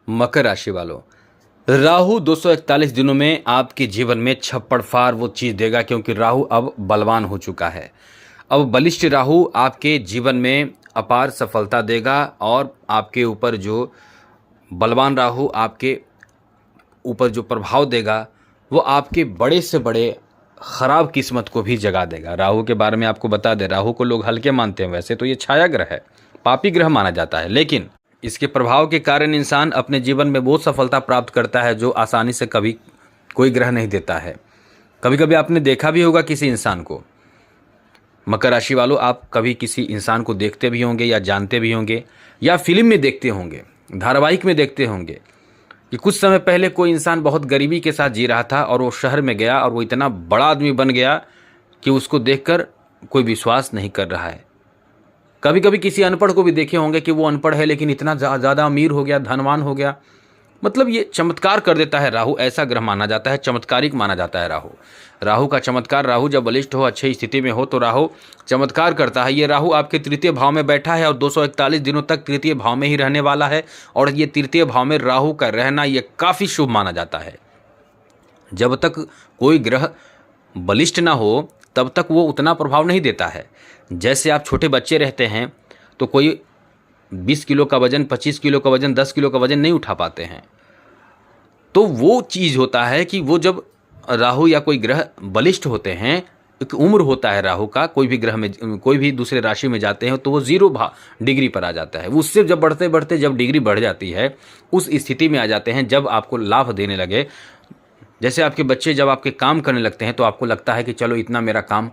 मकर राशि वालों, राहु 241 दिनों में आपके जीवन में छप्पड़ फाड़ वो चीज़ देगा, क्योंकि राहु अब बलवान हो चुका है। अब बलिष्ठ राहु आपके जीवन में अपार सफलता देगा और आपके ऊपर जो बलवान राहु आपके ऊपर जो प्रभाव देगा वो आपके बड़े से बड़े खराब किस्मत को भी जगा देगा। राहु के बारे में आपको बता दें, राहु को लोग हल्के मानते हैं, वैसे तो ये छाया ग्रह है, पापी ग्रह माना जाता है, लेकिन इसके प्रभाव के कारण इंसान अपने जीवन में बहुत सफलता प्राप्त करता है, जो आसानी से कभी कोई ग्रह नहीं देता है। कभी कभी आपने देखा भी होगा किसी इंसान को, मकर राशि वालों, आप कभी किसी इंसान को देखते भी होंगे या जानते भी होंगे या फिल्म में देखते होंगे, धारावाहिक में देखते होंगे कि कुछ समय पहले कोई इंसान बहुत गरीबी के साथ जी रहा था और वो शहर में गया और वो इतना बड़ा आदमी बन गया कि उसको देखकर कोई विश्वास नहीं कर रहा है। कभी कभी किसी अनपढ़ को भी देखे होंगे कि वो अनपढ़ है लेकिन इतना ज़्यादा अमीर हो गया, धनवान हो गया। मतलब ये चमत्कार कर देता है राहु, ऐसा ग्रह माना जाता है, चमत्कारिक माना जाता है राहु। राहु का चमत्कार, राहु जब बलिष्ठ हो, अच्छी स्थिति में हो तो राहु चमत्कार करता है। ये राहु आपके तृतीय भाव में बैठा है और 241 दिनों तक तृतीय भाव में ही रहने वाला है। और ये तृतीय भाव में राहु का रहना ये काफ़ी शुभ माना जाता है। जब तक कोई ग्रह बलिष्ठ ना हो तब तक वो उतना प्रभाव नहीं देता है। जैसे आप छोटे बच्चे रहते हैं तो कोई 20 किलो का वजन, 25 किलो का वजन, 10 किलो का वजन नहीं उठा पाते हैं। तो वो चीज़ होता है कि वो जब राहु या कोई ग्रह बलिष्ठ होते हैं, एक उम्र होता है राहु का, कोई भी ग्रह में, कोई भी दूसरे राशि में जाते हैं तो वो 0 डिग्री पर आ जाता है। उससे जब बढ़ते बढ़ते जब डिग्री बढ़ जाती है, उस स्थिति में आ जाते हैं जब आपको लाभ देने लगे। जैसे आपके बच्चे जब आपके काम करने लगते हैं तो आपको लगता है कि चलो इतना मेरा काम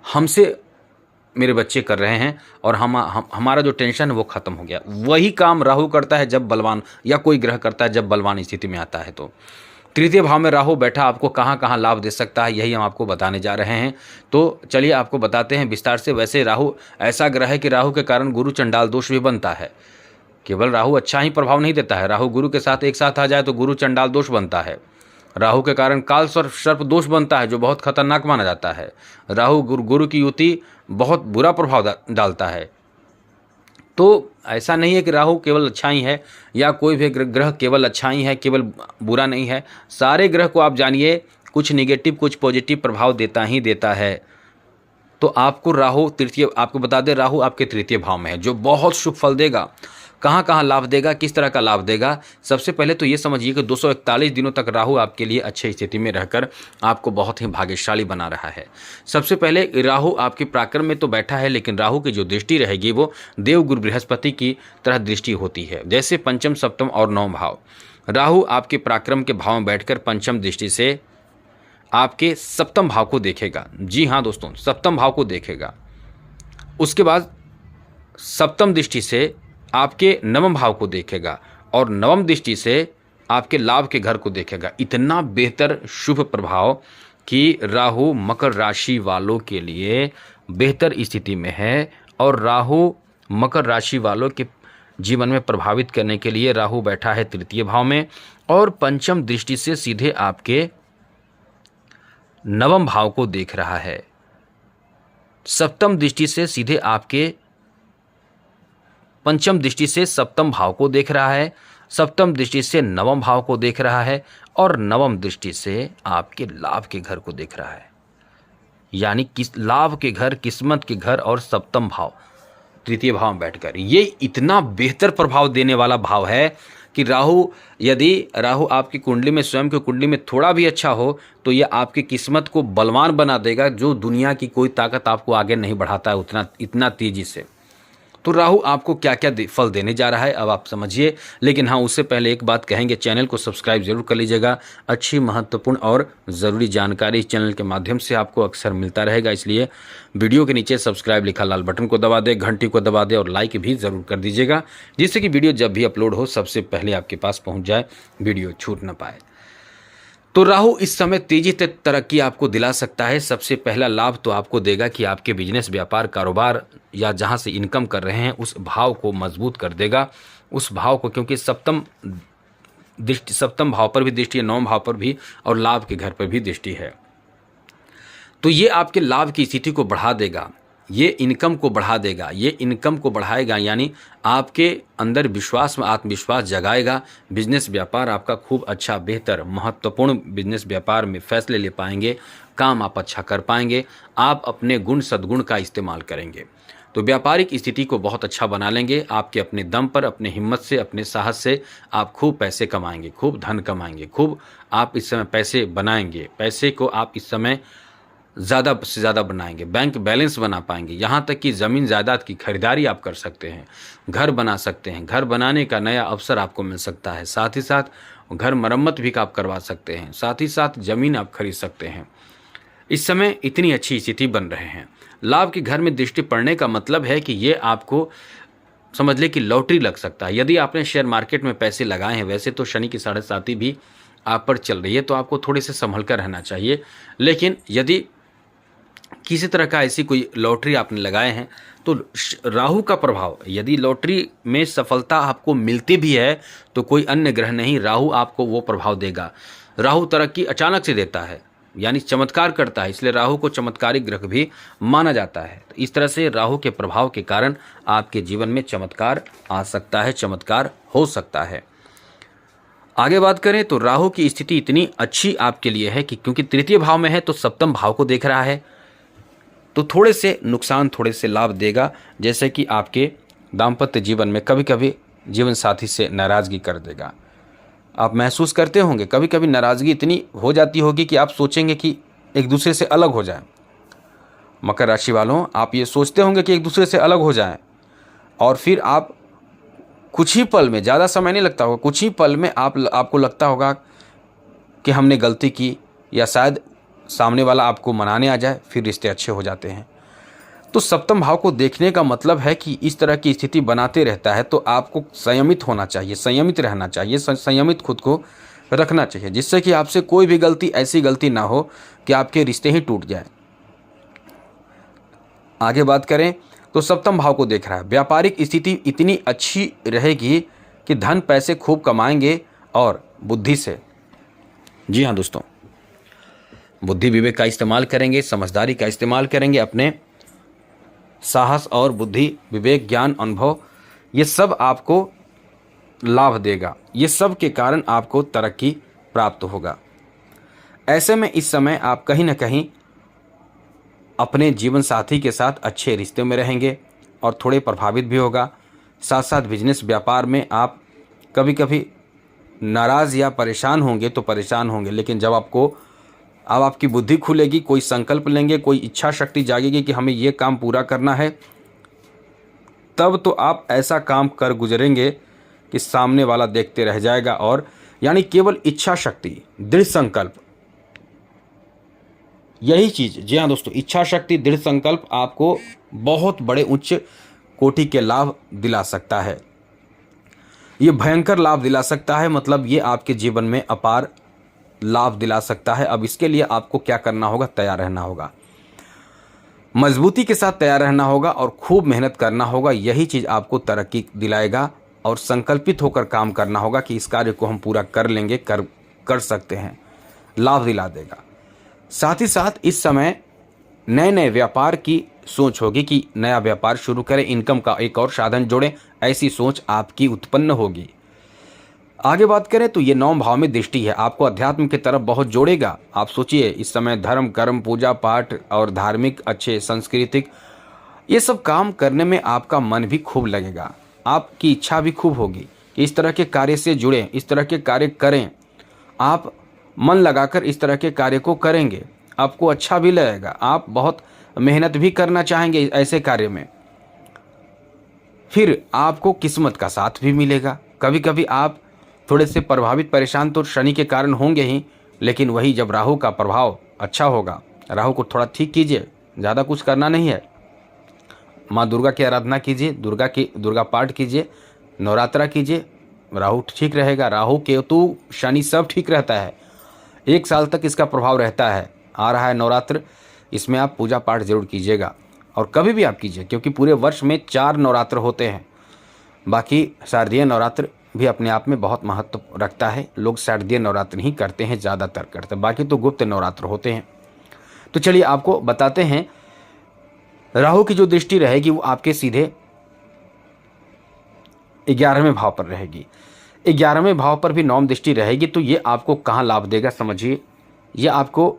हमसे मेरे बच्चे कर रहे हैं और हमारा जो टेंशन है वो ख़त्म हो गया। वही काम राहु करता है जब बलवान, या कोई ग्रह करता है जब बलवान स्थिति में आता है। तो तृतीय भाव में राहु बैठा आपको कहाँ कहाँ लाभ दे सकता है, यही हम आपको बताने जा रहे हैं। तो चलिए आपको बताते हैं विस्तार से। वैसे राहु ऐसा ग्रह है कि राहु के कारण गुरु चंडाल दोष भी बनता है। केवल राहु अच्छा ही प्रभाव नहीं देता है, राहु गुरु के साथ एक साथ आ जाए तो गुरु चंडाल दोष बनता है। राहु के कारण काल सर्प दोष बनता है, जो बहुत खतरनाक माना जाता है। राहु गुरु की युति बहुत बुरा प्रभाव डालता है। तो ऐसा नहीं है कि राहु केवल अच्छा ही है या कोई भी ग्रह केवल अच्छा ही है, केवल बुरा नहीं है। सारे ग्रह को आप जानिए, कुछ निगेटिव कुछ पॉजिटिव प्रभाव देता ही देता है। तो आपको राहु तृतीय, आपको बता दें राहु आपके तृतीय भाव में है, जो बहुत शुभ फल देगा। कहाँ कहाँ लाभ देगा, किस तरह का लाभ देगा, सबसे पहले तो ये समझिए कि 241 दिनों तक राहु आपके लिए अच्छी स्थिति में रहकर आपको बहुत ही भाग्यशाली बना रहा है। सबसे पहले राहु आपके पराक्रम में तो बैठा है, लेकिन राहु की जो दृष्टि रहेगी वो देव गुरु बृहस्पति की तरह दृष्टि होती है। जैसे पंचम, सप्तम और नवम भाव, राहु आपके पराक्रम के भाव में बैठकर पंचम दृष्टि से आपके सप्तम भाव को देखेगा। जी हाँ दोस्तों, सप्तम भाव को देखेगा। उसके बाद सप्तम दृष्टि से आपके नवम भाव को देखेगा और नवम दृष्टि से आपके लाभ के घर को देखेगा। इतना बेहतर शुभ प्रभाव कि राहु मकर राशि वालों के लिए बेहतर स्थिति में है। और राहु मकर राशि वालों के जीवन में प्रभावित करने के लिए राहु बैठा है तृतीय भाव में और पंचम दृष्टि से सीधे आपके नवम भाव को देख रहा है। सप्तम दृष्टि से सीधे आपके पंचम दृष्टि से सप्तम भाव को देख रहा है, सप्तम दृष्टि से नवम भाव को देख रहा है और नवम दृष्टि से आपके लाभ के घर को देख रहा है। यानी लाभ के घर, किस्मत के घर और सप्तम भाव तृतीय भाव में बैठकर, ये इतना बेहतर प्रभाव देने वाला भाव है कि राहु, यदि राहु आपकी कुंडली में, स्वयं की कुंडली में थोड़ा भी अच्छा हो तो ये आपकी किस्मत को बलवान बना देगा, जो दुनिया की कोई ताकत आपको आगे नहीं बढ़ाता है इतना तेजी से। तो राहु आपको क्या क्या फल देने जा रहा है अब आप समझिए। लेकिन हाँ, उससे पहले एक बात कहेंगे, चैनल को सब्सक्राइब जरूर कर लीजिएगा। अच्छी, महत्वपूर्ण और ज़रूरी जानकारी इस चैनल के माध्यम से आपको अक्सर मिलता रहेगा, इसलिए वीडियो के नीचे सब्सक्राइब लिखा लाल बटन को दबा दें, घंटी को दबा दें और लाइक भी ज़रूर कर दीजिएगा, जिससे कि वीडियो जब भी अपलोड हो सबसे पहले आपके पास पहुँच जाए, वीडियो छूट ना पाए। तो राहु इस समय तेजी से तरक्की आपको दिला सकता है। सबसे पहला लाभ तो आपको देगा कि आपके बिजनेस, व्यापार, कारोबार या जहां से इनकम कर रहे हैं उस भाव को मजबूत कर देगा, उस भाव को, क्योंकि सप्तम भाव पर भी दृष्टि है, नवम भाव पर भी और लाभ के घर पर भी दृष्टि है। तो ये आपके लाभ की स्थिति को बढ़ा देगा। ये इनकम को बढ़ा देगा, ये इनकम को बढ़ाएगा, यानी आपके अंदर विश्वास में आत्मविश्वास जगाएगा। बिजनेस व्यापार आपका खूब अच्छा, बेहतर, महत्वपूर्ण बिजनेस व्यापार में फैसले ले पाएंगे, काम आप अच्छा कर पाएंगे, आप अपने गुण सद्गुण का इस्तेमाल करेंगे तो व्यापारिक स्थिति को बहुत अच्छा बना लेंगे। आपके अपने दम पर, अपने हिम्मत से, अपने साहस से आप खूब पैसे कमाएंगे, खूब धन कमाएंगे, खूब आप इस समय पैसे बनाएंगे। पैसे को आप इस समय ज़्यादा से ज़्यादा बनाएंगे, बैंक बैलेंस बना पाएंगे, यहाँ तक कि ज़मीन जायदाद की खरीदारी आप कर सकते हैं, घर बना सकते हैं, घर बनाने का नया अवसर आपको मिल सकता है। साथ ही साथ घर मरम्मत भी आप करवा सकते हैं, साथ ही साथ ज़मीन आप खरीद सकते हैं। इस समय इतनी अच्छी स्थिति बन रहे हैं। लाभ के घर में दृष्टि पड़ने का मतलब है कि ये आपको समझ ले कि लॉटरी लग सकता है। यदि आपने शेयर मार्केट में पैसे लगाए हैं, वैसे तो शनि की 7.5 भी आप पर चल रही है, तो आपको थोड़े से संभल कर रहना चाहिए। लेकिन यदि किसी तरह का ऐसी कोई लॉटरी आपने लगाए हैं तो राहु का प्रभाव, यदि लॉटरी में सफलता आपको मिलती भी है तो कोई अन्य ग्रह नहीं, राहु आपको वो प्रभाव देगा। राहु तरक्की अचानक से देता है, यानी चमत्कार करता है, इसलिए राहु को चमत्कारिक ग्रह भी माना जाता है। तो इस तरह से राहु के प्रभाव के कारण आपके जीवन में चमत्कार आ सकता है, चमत्कार हो सकता है। आगे बात करें तो राहु की स्थिति इतनी अच्छी आपके लिए है कि क्योंकि तृतीय भाव में है तो सप्तम भाव को देख रहा है, तो थोड़े से नुकसान, थोड़े से लाभ देगा। जैसे कि आपके दाम्पत्य जीवन में कभी कभी जीवन साथी से नाराज़गी कर देगा। आप महसूस करते होंगे कभी कभी नाराज़गी इतनी हो जाती होगी कि आप सोचेंगे कि एक दूसरे से अलग हो जाएं। मकर राशि वालों, आप ये सोचते होंगे कि एक दूसरे से अलग हो जाएं और फिर आप कुछ ही पल में, ज़्यादा समय नहीं लगता होगा, कुछ ही पल में आपको लगता होगा कि हमने गलती की, या शायद सामने वाला आपको मनाने आ जाए, फिर रिश्ते अच्छे हो जाते हैं। तो सप्तम भाव को देखने का मतलब है कि इस तरह की स्थिति बनाते रहता है तो आपको संयमित होना चाहिए, संयमित रहना चाहिए, संयमित खुद को रखना चाहिए, जिससे कि आपसे कोई भी गलती, ऐसी गलती ना हो कि आपके रिश्ते ही टूट जाए। आगे बात करें तो सप्तम भाव को देख रहा है। व्यापारिक स्थिति इतनी अच्छी रहेगी कि धन पैसे खूब कमाएंगे और बुद्धि से, जी हाँ दोस्तों, बुद्धि विवेक का इस्तेमाल करेंगे, समझदारी का इस्तेमाल करेंगे, अपने साहस और बुद्धि, विवेक, ज्ञान, अनुभव, ये सब आपको लाभ देगा। ये सब के कारण आपको तरक्की प्राप्त होगा। ऐसे में इस समय आप कहीं ना कहीं अपने जीवन साथी के साथ अच्छे रिश्ते में रहेंगे और थोड़े प्रभावित भी होगा। साथ साथ बिजनेस व्यापार में आप कभी कभी नाराज़ या परेशान होंगे तो परेशान होंगे, लेकिन जब अब आपकी बुद्धि खुलेगी, कोई संकल्प लेंगे, कोई इच्छा शक्ति जागेगी कि हमें ये काम पूरा करना है, तब तो आप ऐसा काम कर गुजरेंगे कि सामने वाला देखते रह जाएगा। और यानी केवल इच्छा शक्ति, दृढ़ संकल्प, यही चीज़, जी हाँ दोस्तों, इच्छा शक्ति, दृढ़ संकल्प आपको बहुत बड़े उच्च कोटि के लाभ दिला सकता है। ये भयंकर लाभ दिला सकता है, मतलब ये आपके जीवन में अपार लाभ दिला सकता है। अब इसके लिए आपको क्या करना होगा? तैयार रहना होगा, मजबूती के साथ तैयार रहना होगा और खूब मेहनत करना होगा। यही चीज़ आपको तरक्की दिलाएगा और संकल्पित होकर काम करना होगा कि इस कार्य को हम पूरा कर लेंगे, कर सकते हैं, लाभ दिला देगा। साथ ही साथ इस समय नए नए व्यापार की सोच होगी कि नया व्यापार शुरू करें, इनकम का एक और साधन जोड़ें, ऐसी सोच आपकी उत्पन्न होगी। आगे बात करें तो ये 9 भाव में दृष्टि है, आपको अध्यात्म की तरफ बहुत जोड़ेगा। आप सोचिए, इस समय धर्म, कर्म, पूजा पाठ और धार्मिक, अच्छे सांस्कृतिक, ये सब काम करने में आपका मन भी खूब लगेगा, आपकी इच्छा भी खूब होगी कि इस तरह के कार्य से जुड़ें, इस तरह के कार्य करें। आप मन लगाकर इस तरह के कार्य को करेंगे, आपको अच्छा भी लगेगा, आप बहुत मेहनत भी करना चाहेंगे ऐसे कार्य में। फिर आपको किस्मत का साथ भी मिलेगा। कभी कभी आप थोड़े से प्रभावित, परेशान तो शनि के कारण होंगे ही, लेकिन वही जब राहु का प्रभाव अच्छा होगा, राहु को थोड़ा ठीक कीजिए, ज़्यादा कुछ करना नहीं है। माँ दुर्गा की आराधना कीजिए, दुर्गा पाठ कीजिए, नवरात्रा कीजिए, राहु ठीक रहेगा। राहु, केतु, शनि सब ठीक रहता है, 1 साल तक इसका प्रभाव रहता है। आ रहा है नवरात्र, इसमें आप पूजा पाठ जरूर कीजिएगा और कभी भी आप कीजिए, क्योंकि पूरे वर्ष में 4 नवरात्र होते हैं। बाकी शारदीय नवरात्र भी अपने आप में बहुत महत्व रखता है। लोग शारदीय नवरात्र ही करते हैं, ज़्यादातर करते हैं, बाकी तो गुप्त नवरात्र होते हैं। तो चलिए आपको बताते हैं राहु की जो दृष्टि रहेगी वो आपके सीधे 11वें भाव पर रहेगी। 11वें भाव पर भी नवम दृष्टि रहेगी, तो ये आपको कहाँ लाभ देगा समझिए, ये आपको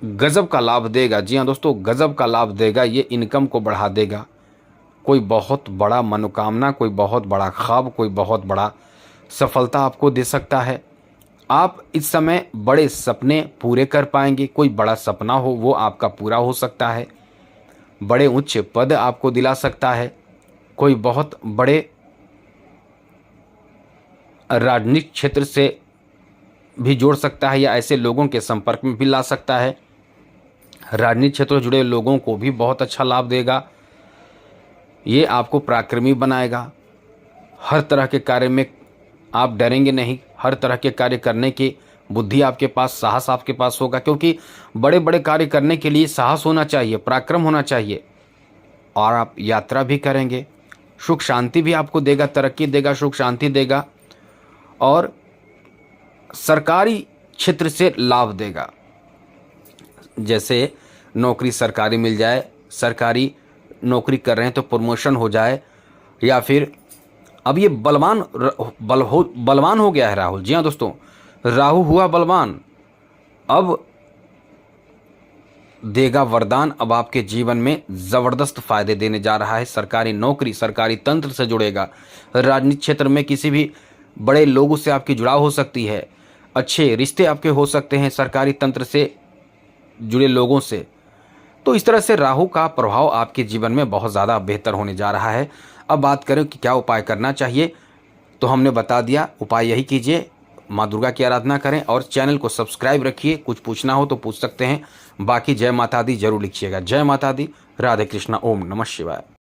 गजब का लाभ देगा। जी हाँ दोस्तों, गजब का लाभ देगा। ये इनकम को बढ़ा देगा। कोई बहुत बड़ा मनोकामना, कोई बहुत बड़ा ख्वाब, कोई बहुत बड़ा सफलता आपको दे सकता है। आप इस समय बड़े सपने पूरे कर पाएंगे। कोई बड़ा सपना हो वो आपका पूरा हो सकता है। बड़े उच्च पद आपको दिला सकता है। कोई बहुत बड़े राजनीतिक क्षेत्र से भी जोड़ सकता है या ऐसे लोगों के संपर्क में भी ला सकता है। राजनीतिक क्षेत्र से जुड़े लोगों को भी बहुत अच्छा लाभ देगा। ये आपको पराक्रमी बनाएगा। हर तरह के कार्य में आप डरेंगे नहीं। हर तरह के कार्य करने की बुद्धि आपके पास, साहस आपके पास होगा, क्योंकि बड़े बड़े कार्य करने के लिए साहस होना चाहिए, पराक्रम होना चाहिए। और आप यात्रा भी करेंगे। सुख शांति भी आपको देगा, तरक्की देगा, सुख शांति देगा और सरकारी क्षेत्र से लाभ देगा। जैसे नौकरी सरकारी मिल जाए, सरकारी नौकरी कर रहे हैं तो प्रमोशन हो जाए, या फिर अब ये बलवान हो गया है राहुल। जी हाँ दोस्तों, राहु हुआ बलवान, अब देगा वरदान। अब आपके जीवन में ज़बरदस्त फायदे देने जा रहा है। सरकारी नौकरी, सरकारी तंत्र से जुड़ेगा। राजनीतिक क्षेत्र में किसी भी बड़े लोगों से आपकी जुड़ाव हो सकती है। अच्छे रिश्ते आपके हो सकते हैं सरकारी तंत्र से जुड़े लोगों से। तो इस तरह से राहु का प्रभाव आपके जीवन में बहुत ज़्यादा बेहतर होने जा रहा है। अब बात करें कि क्या उपाय करना चाहिए, तो हमने बता दिया। उपाय यही कीजिए, माँ दुर्गा की आराधना करें और चैनल को सब्सक्राइब रखिए। कुछ पूछना हो तो पूछ सकते हैं। बाकी जय माता दी जरूर लिखिएगा। जय माता दी। राधे कृष्णा। ओम नमः शिवाय।